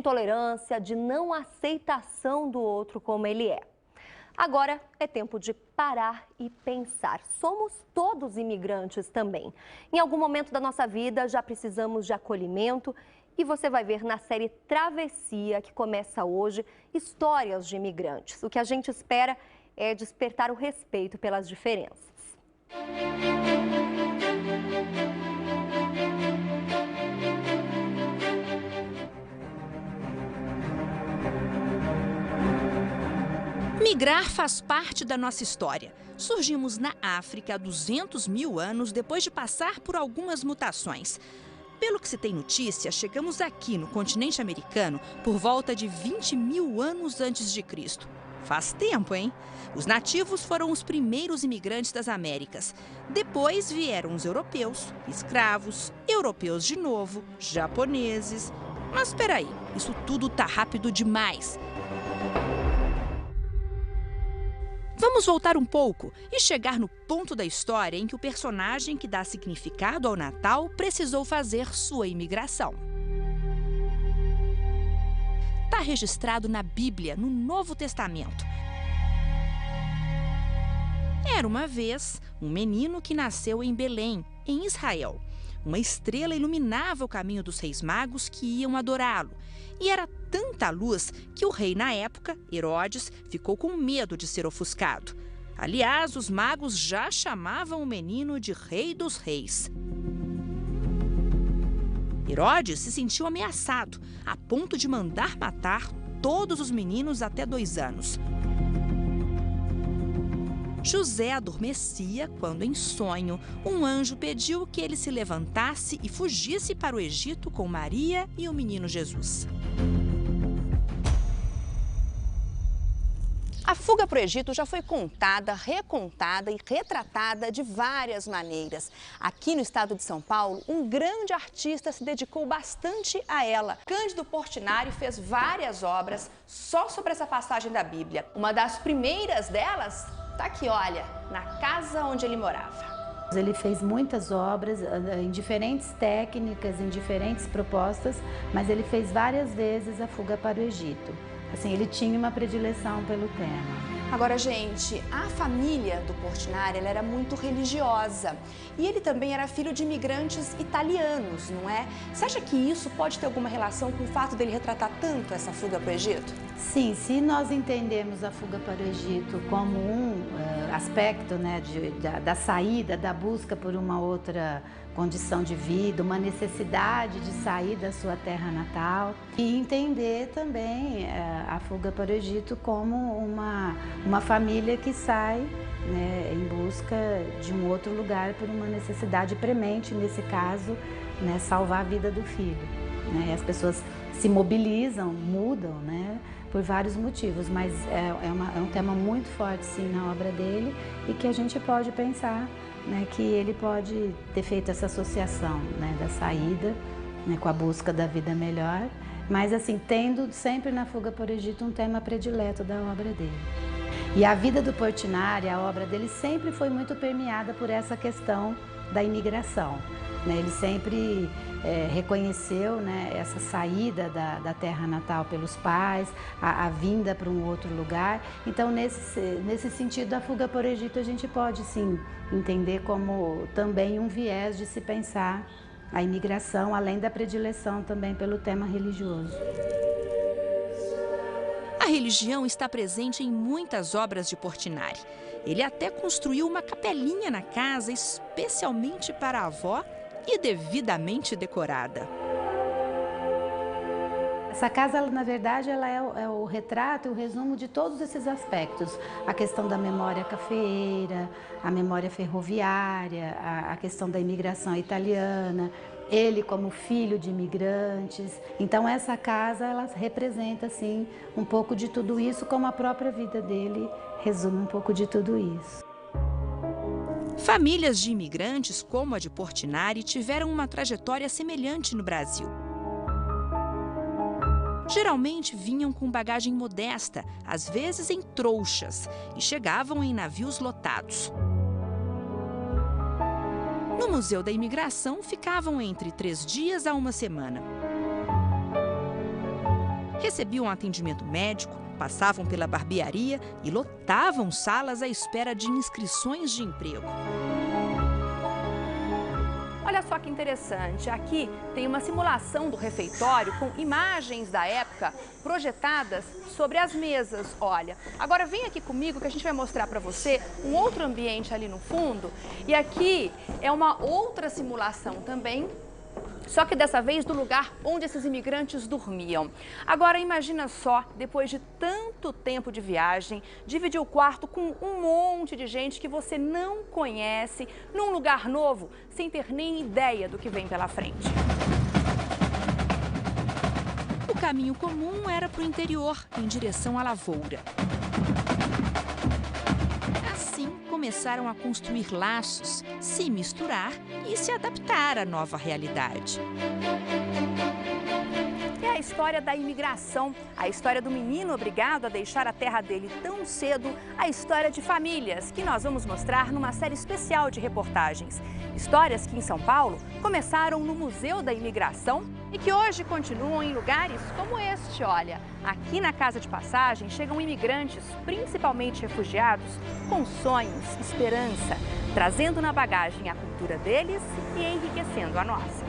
intolerância, de não aceitação do outro como ele é. Agora é tempo de parar e pensar. Somos todos imigrantes também. Em algum momento da nossa vida já precisamos de acolhimento e você vai ver na série Travessia, que começa hoje, histórias de imigrantes. O que a gente espera é despertar o respeito pelas diferenças. Migrar faz parte da nossa história. Surgimos na África há 200 mil anos depois de passar por algumas mutações. Pelo que se tem notícia, chegamos aqui no continente americano por volta de 20 mil anos antes de Cristo. Faz tempo, hein? Os nativos foram os primeiros imigrantes das Américas. Depois vieram os europeus, escravos, europeus de novo, japoneses. Mas espera aí, isso tudo tá rápido demais. Vamos voltar um pouco e chegar no ponto da história em que o personagem que dá significado ao Natal precisou fazer sua imigração. Está registrado na Bíblia, no Novo Testamento. Era uma vez um menino que nasceu em Belém, em Israel. Uma estrela iluminava o caminho dos reis magos que iam adorá-lo. E era tanta luz que o rei, na época, Herodes, ficou com medo de ser ofuscado. Aliás, os magos já chamavam o menino de Rei dos Reis. Herodes se sentiu ameaçado, a ponto de mandar matar todos os meninos até 2 anos. José adormecia quando, em sonho, um anjo pediu que ele se levantasse e fugisse para o Egito com Maria e o menino Jesus. A fuga para o Egito já foi contada, recontada e retratada de várias maneiras. Aqui no estado de São Paulo, um grande artista se dedicou bastante a ela. Cândido Portinari fez várias obras só sobre essa passagem da Bíblia. Uma das primeiras delas está aqui, olha, na casa onde ele morava. Ele fez muitas obras em diferentes técnicas, em diferentes propostas, mas ele fez várias vezes a fuga para o Egito. Assim, ele tinha uma predileção pelo tema. Agora, gente, a família do Portinari, ela era muito religiosa. E ele também era filho de imigrantes italianos, não é? Você acha que isso pode ter alguma relação com o fato dele retratar tanto essa fuga para o Egito? Sim, se nós entendemos a fuga para o Egito como um aspecto, né, da saída, da busca por uma outra condição de vida, uma necessidade de sair da sua terra natal e entender também a fuga para o Egito como uma família que sai, né, em busca de um outro lugar por uma necessidade premente, nesse caso, né, salvar a vida do filho. Né? As pessoas se mobilizam, mudam, né, por vários motivos, mas é um tema muito forte, sim, na obra dele e que a gente pode pensar, né, que ele pode ter feito essa associação, né, da saída, né, com a busca da vida melhor, mas assim, tendo sempre na fuga para o Egito um tema predileto da obra dele. E a vida do Portinari, a obra dele sempre foi muito permeada por essa questão da imigração. Né? Ele sempre reconheceu, né, essa saída da terra natal pelos pais, a vinda para um outro lugar. Então, nesse sentido, a fuga para o Egito a gente pode, sim, entender como também um viés de se pensar a imigração, além da predileção também pelo tema religioso. A religião está presente em muitas obras de Portinari. Ele até construiu uma capelinha na casa, especialmente para a avó, e devidamente decorada. Essa casa, na verdade, ela é o retrato e o resumo de todos esses aspectos. A questão da memória cafeeira, a memória ferroviária, a questão da imigração italiana, ele como filho de imigrantes. Então essa casa, ela representa, assim, um pouco de tudo isso, como a própria vida dele resume um pouco de tudo isso. Famílias de imigrantes, como a de Portinari, tiveram uma trajetória semelhante no Brasil. Geralmente vinham com bagagem modesta, às vezes em trouxas, e chegavam em navios lotados. No Museu da Imigração, ficavam entre 3 dias a 1 semana. Recebiam atendimento médico, passavam pela barbearia e lotavam salas à espera de inscrições de emprego. Olha só que interessante, aqui tem uma simulação do refeitório com imagens da época projetadas sobre as mesas, olha. Agora vem aqui comigo que a gente vai mostrar para você um outro ambiente ali no fundo. E aqui é uma outra simulação também, só que dessa vez do lugar onde esses imigrantes dormiam. Agora imagina só, depois de tanto tempo de viagem, dividir o quarto com um monte de gente que você não conhece, num lugar novo, sem ter nem ideia do que vem pela frente. O caminho comum era para o interior, em direção à lavoura. Assim, começaram a construir laços, se misturar e se adaptar à nova realidade. É a história da imigração, a história do menino obrigado a deixar a terra dele tão cedo, a história de famílias, que nós vamos mostrar numa série especial de reportagens. Histórias que em São Paulo começaram no Museu da Imigração e que hoje continuam em lugares como este, olha. Aqui na Casa de Passagem chegam imigrantes, principalmente refugiados, com sonhos, esperança, trazendo na bagagem a cultura deles e enriquecendo a nossa.